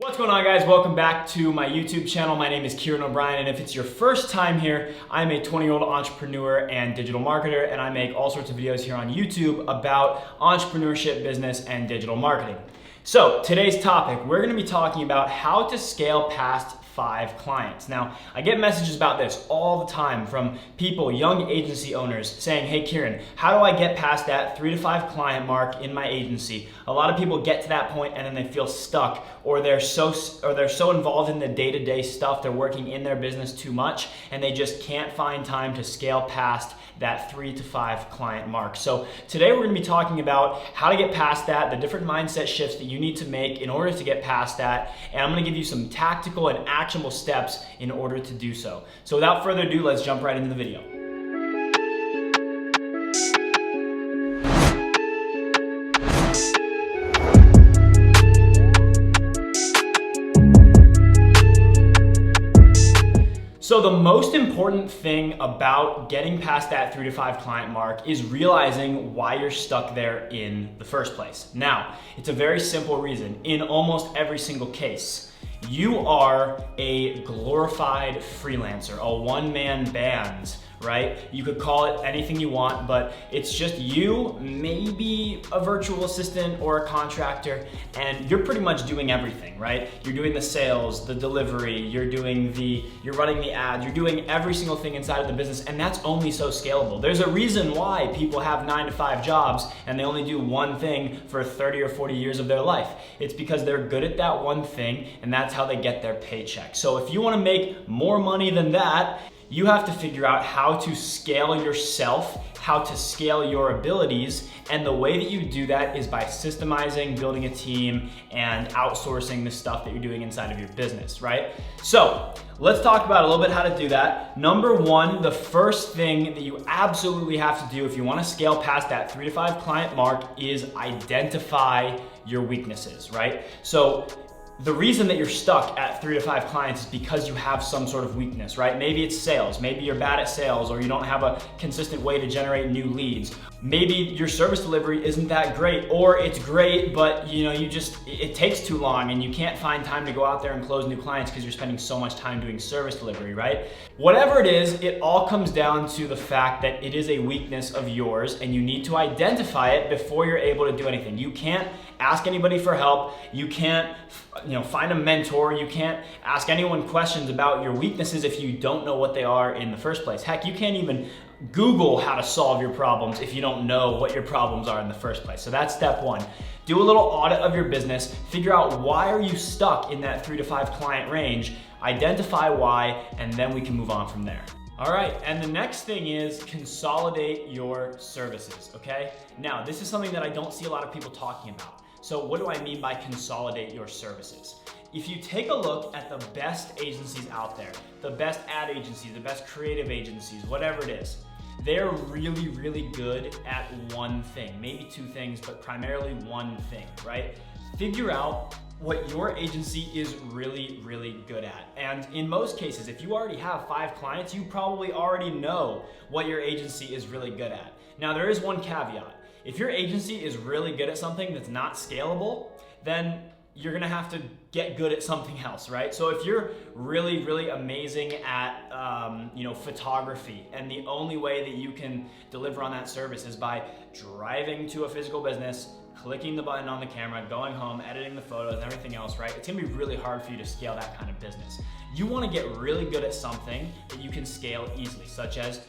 What's going on, guys? Welcome back to my YouTube channel. My name is Kieran O'Brien, and if it's your first time here, I'm a 20-year-old entrepreneur and digital marketer, and I make all sorts of videos here on YouTube about entrepreneurship, business, and digital marketing. So today's topic, we're going to be talking about how to scale past 5 clients. Now, I get messages about this all the time from people, young agency owners, saying, hey Kieran, how do I get past that 3 to 5 client mark in my agency? A lot of people get to that point and then they feel stuck, or they're so involved in the day-to-day stuff, they're working in their business too much, and they just can't find time to scale past that 3 to 5 client mark. So today we're going to be talking about how to get past that, the different mindset shifts that you need to make in order to get past that, and I'm going to give you some tactical and actionable steps in order to do so. So without further ado, let's jump right into the video. So the most important thing about getting past that 3 to 5 client mark is realizing why you're stuck there in the first place. Now, it's a very simple reason. In almost every single case, you are a glorified freelancer, a one-man band, right? You could call it anything you want, but it's just you, maybe a virtual assistant or a contractor, and you're pretty much doing everything, right? You're doing the sales, the delivery, you're running the ads, you're doing every single thing inside of the business, and that's only so scalable. There's a reason why people have 9 to 5 jobs and they only do one thing for 30 or 40 years of their life. It's because they're good at that one thing, and that's how they get their paycheck. So if you want to make more money than that, you have to figure out how to scale yourself, how to scale your abilities, and the way that you do that is by systemizing, building a team, and outsourcing the stuff that you're doing inside of your business, right? So let's talk about a little bit how to do that. Number one, the first thing that you absolutely have to do if you want to scale past that 3 to 5 client mark is identify your weaknesses, right? So the reason that you're stuck at 3 to 5 clients is because you have some sort of weakness, right? Maybe it's sales, maybe you're bad at sales, or you don't have a consistent way to generate new leads. Maybe your service delivery isn't that great, or it's great, but it takes too long and you can't find time to go out there and close new clients because you're spending so much time doing service delivery, right? Whatever it is, it all comes down to the fact that it is a weakness of yours and you need to identify it before you're able to do anything. You can't ask anybody for help. You can't find a mentor. You can't ask anyone questions about your weaknesses if you don't know what they are in the first place. Heck, you can't even Google how to solve your problems if you don't know what your problems are in the first place. So that's step one. Do a little audit of your business, figure out why are you stuck in that 3 to 5 client range, identify why, and then we can move on from there. All right, and the next thing is consolidate your services, okay? Now, this is something that I don't see a lot of people talking about. So what do I mean by consolidate your services? If you take a look at the best agencies out there, the best ad agencies, the best creative agencies, whatever it is, they're really, really good at one thing, maybe 2 things, but primarily one thing, right? Figure out what your agency is really, really good at. And in most cases, if you already have 5 clients, you probably already know what your agency is really good at. Now, there is one caveat. If your agency is really good at something that's not scalable, then you're gonna have to get good at something else, right? So if you're really, really amazing at photography, and the only way that you can deliver on that service is by driving to a physical business, clicking the button on the camera, going home, editing the photos and everything else, right? It's gonna be really hard for you to scale that kind of business. You wanna get really good at something that you can scale easily, such as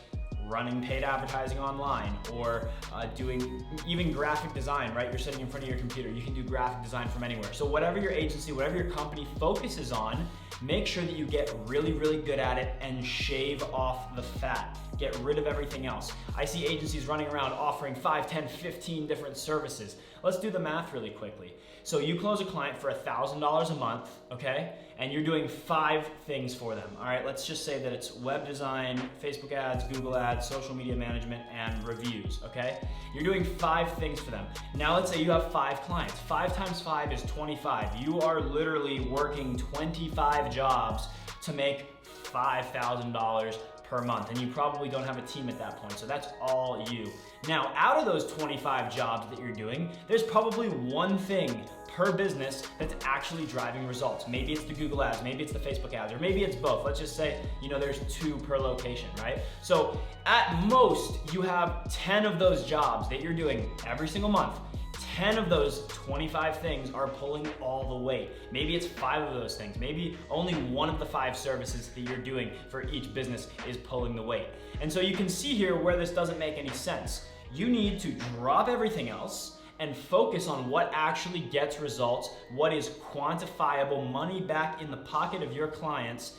running paid advertising online, or doing even graphic design, right? You're sitting in front of your computer, you can do graphic design from anywhere. So whatever your agency, whatever your company focuses on, make sure that you get really, really good at it and shave off the fat. Get rid of everything else. I see agencies running around offering 5, 10, 15 different services. Let's do the math really quickly. So you close a client for $1,000 a month, okay? And you're doing 5 things for them. All right, let's just say that it's web design, Facebook ads, Google ads, social media management, and reviews, okay? You're doing 5 things for them. Now let's say you have 5 clients. 5 times 5 is 25. You are literally working 25 jobs to make $5,000 per month, and you probably don't have a team at that point, so that's all you. Now, out of those 25 jobs that you're doing, there's probably one thing per business that's actually driving results. Maybe it's the Google ads, maybe it's the Facebook ads, or maybe it's both. Let's just say, there's 2 per location, right? So at most, you have 10 of those jobs that you're doing every single month. 10 of those 25 things are pulling all the weight. Maybe it's 5 of those things. Maybe only 1 of the 5 services that you're doing for each business is pulling the weight. And so you can see here where this doesn't make any sense. You need to drop everything else and focus on what actually gets results, what is quantifiable, money back in the pocket of your clients.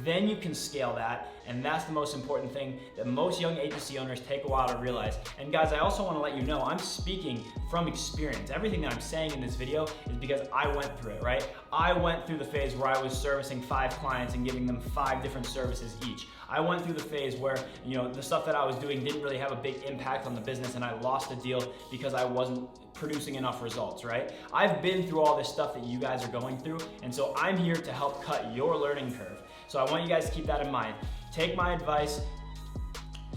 Then you can scale that, and that's the most important thing that most young agency owners take a while to realize. And guys, I also want to let you know, I'm speaking from experience. Everything that I'm saying in this video is because I went through it, right? I went through the phase where I was servicing 5 clients and giving them 5 different services each. I went through the phase where, the stuff that I was doing didn't really have a big impact on the business, and I lost a deal because I wasn't producing enough results, right? I've been through all this stuff that you guys are going through, and so I'm here to help cut your learning curve. So I want you guys to keep that in mind. Take my advice,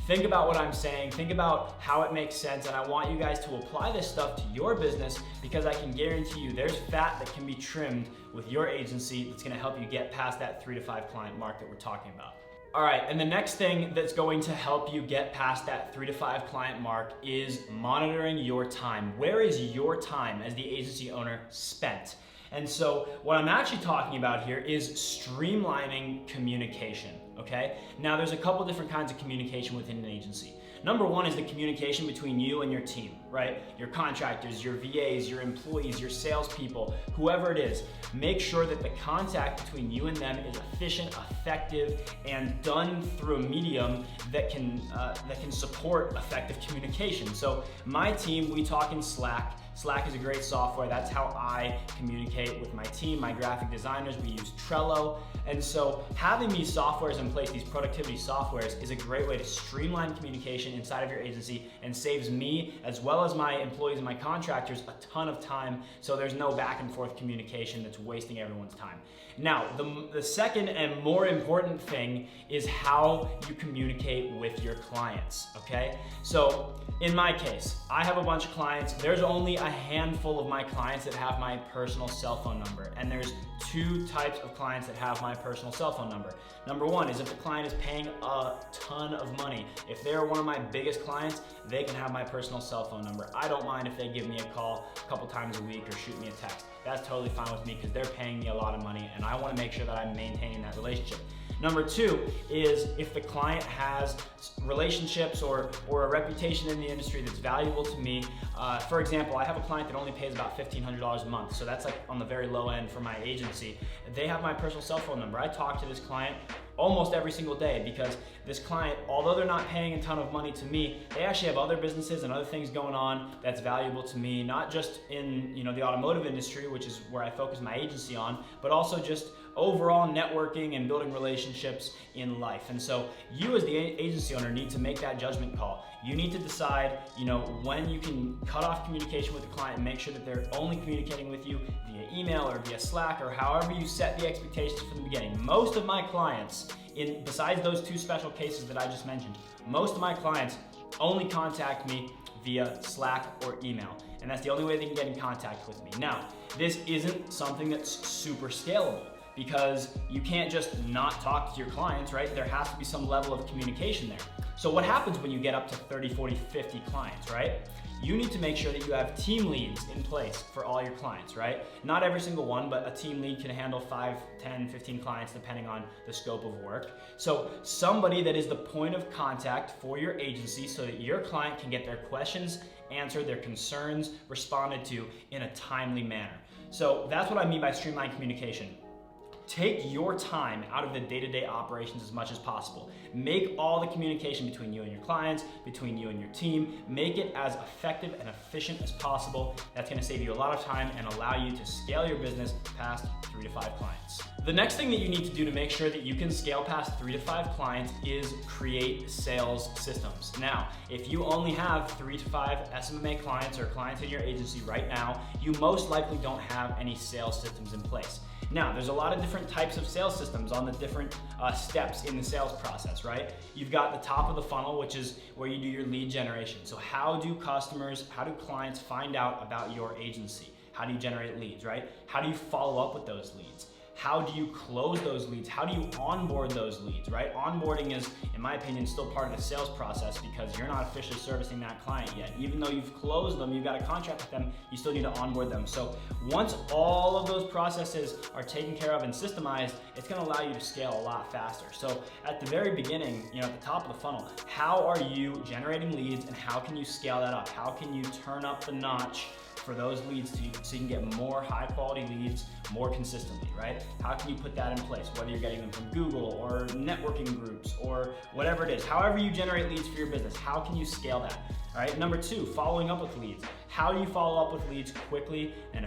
think about what I'm saying, think about how it makes sense, and I want you guys to apply this stuff to your business, because I can guarantee you there's fat that can be trimmed with your agency that's gonna help you get past that 3 to 5 client mark that we're talking about. All right, and the next thing that's going to help you get past that 3 to 5 client mark is monitoring your time. Where is your time as the agency owner spent? And so what I'm actually talking about here is streamlining communication, okay? Now there's a couple different kinds of communication within an agency. Number one is the communication between you and your team, right? Your contractors, your VAs, your employees, your salespeople, whoever it is. Make sure that the contact between you and them is efficient, effective, and done through a medium that can support effective communication. So my team, we talk in Slack. Slack is a great software. That's how I communicate with my team, my graphic designers. We use Trello. And so having these softwares in place, these productivity softwares, is a great way to streamline communication inside of your agency and saves me, as well as my employees and my contractors, a ton of time, so there's no back and forth communication that's wasting everyone's time. Now, the second and more important thing is how you communicate with your clients, okay? So in my case, I have a bunch of clients. There's only a handful of my clients that have my personal cell phone number, and there's 2 types of clients that have my personal cell phone number. Number one is if the client is paying a ton of money. If they're one of my biggest clients, they can have my personal cell phone number. I don't mind if they give me a call a couple times a week or shoot me a text. That's totally fine with me because they're paying me a lot of money, and I want to make sure that I'm maintaining that relationship. Number 2 is if the client has relationships or a reputation in the industry that's valuable to me. For example, I have a client that only pays about $1,500 a month, so that's like on the very low end for my agency. They have my personal cell phone number. I talk to this client almost every single day because this client, although they're not paying a ton of money to me, they actually have other businesses and other things going on that's valuable to me, not just in the automotive industry, which is where I focus my agency on, but also just overall networking and building relationships in life. And so you as the agency owner need to make that judgment call. You need to decide, when you can cut off communication with the client and make sure that they're only communicating with you via email or via Slack or however you set the expectations from the beginning. Most of my clients, besides those 2 special cases that I just mentioned, most of my clients only contact me via Slack or email. And that's the only way they can get in contact with me. Now, this isn't something that's super scalable, because you can't just not talk to your clients, right? There has to be some level of communication there. So what happens when you get up to 30, 40, 50 clients, right? You need to make sure that you have team leads in place for all your clients, right? Not every single one, but a team lead can handle 5, 10, 15 clients depending on the scope of work. So somebody that is the point of contact for your agency so that your client can get their questions answered, their concerns responded to in a timely manner. So that's what I mean by streamlined communication. Take your time out of the day-to-day operations as much as possible. Make all the communication between you and your clients, between you and your team, make it as effective and efficient as possible. That's gonna save you a lot of time and allow you to scale your business past 3 to 5 clients. The next thing that you need to do to make sure that you can scale past 3 to 5 clients is create sales systems. Now, if you only have 3 to 5 SMMA clients or clients in your agency right now, you most likely don't have any sales systems in place. Now, there's a lot of different types of sales systems on the different steps in the sales process, right? You've got the top of the funnel, which is where you do your lead generation. So how do clients find out about your agency? How do you generate leads, right? How do you follow up with those leads? How do you close those leads? How do you onboard those leads, right? Onboarding is, in my opinion, still part of the sales process because you're not officially servicing that client yet. Even though you've closed them, you've got a contract with them, you still need to onboard them. So once all of those processes are taken care of and systemized, it's gonna allow you to scale a lot faster. So at the very beginning, at the top of the funnel, how are you generating leads and how can you scale that up? How can you turn up the notch for those leads so you can get more high quality leads more consistently, right? How can you put that in place? Whether you're getting them from Google or networking groups or whatever it is, however you generate leads for your business, how can you scale that? All right, number 2, following up with leads. How do you follow up with leads quickly and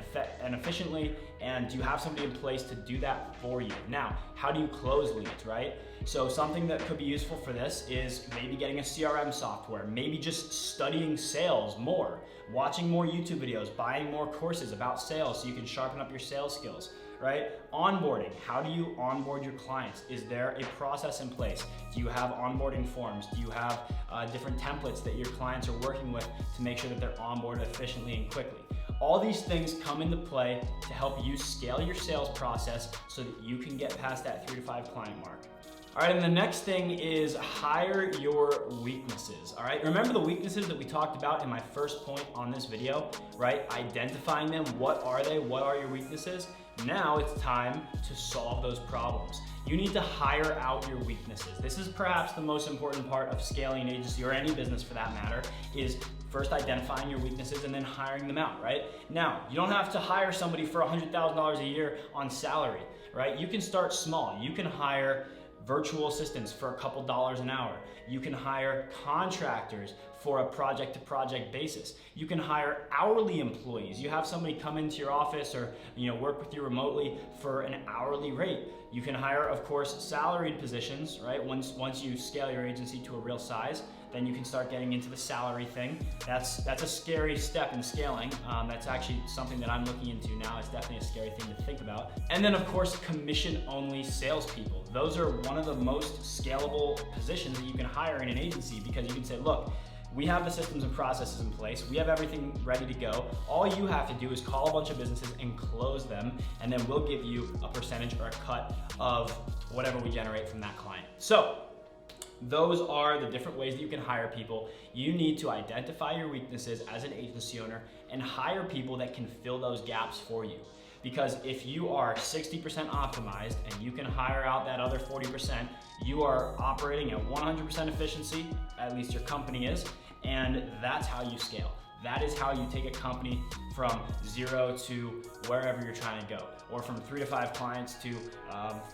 efficiently? And do you have somebody in place to do that for you? Now, how do you close leads, right? So something that could be useful for this is maybe getting a CRM software, maybe just studying sales more, watching more YouTube videos, buying more courses about sales so you can sharpen up your sales skills, right? Onboarding, how do you onboard your clients? Is there a process in place? Do you have onboarding forms? Do you have different templates that your clients are working with to make sure that they're onboarded efficiently and quickly? All these things come into play to help you scale your sales process so that you can get past that 3 to 5 client mark. All right, and the next thing is hire your weaknesses, all right? Remember the weaknesses that we talked about in my first point on this video, right? Identifying them, what are they? What are your weaknesses? Now it's time to solve those problems. You need to hire out your weaknesses. This is perhaps the most important part of scaling an agency or any business for that matter, is first identifying your weaknesses and then hiring them out, right? Now, you don't have to hire somebody for $100,000 a year on salary, right? You can start small. You can hire virtual assistants for a couple dollars an hour. You can hire contractors for a project-to-project basis. You can hire hourly employees. You have somebody come into your office or work with you remotely for an hourly rate. You can hire, of course, salaried positions, right? Once you scale your agency to a real size, then you can start getting into the salary thing. That's a scary step in scaling. That's actually something that I'm looking into now. It's definitely a scary thing to think about. And then of course, commission-only salespeople. Those are one of the most scalable positions that you can hire in an agency because you can say, look, we have the systems and processes in place. We have everything ready to go. All you have to do is call a bunch of businesses and close them, and then we'll give you a percentage or a cut of whatever we generate from that client. So, those are the different ways that you can hire people. You need to identify your weaknesses as an agency owner and hire people that can fill those gaps for you. Because if you are 60% optimized and you can hire out that other 40%, you are operating at 100% efficiency, at least your company is, and that's how you scale. That is how you take a company from 0 to wherever you're trying to go, or from 3 to 5 clients to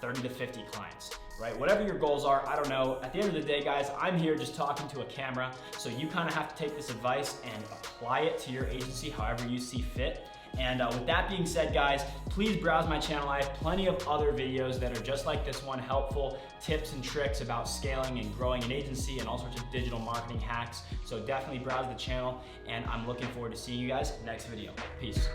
30 to 50 clients, right? Whatever your goals are, I don't know. At the end of the day, guys, I'm here just talking to a camera, so you kind of have to take this advice and apply it to your agency however you see fit. And with that being said, guys, please browse my channel. I have plenty of other videos that are just like this one, helpful tips and tricks about scaling and growing an agency and all sorts of digital marketing hacks. So definitely browse the channel, and I'm looking forward to seeing you guys next video. Peace.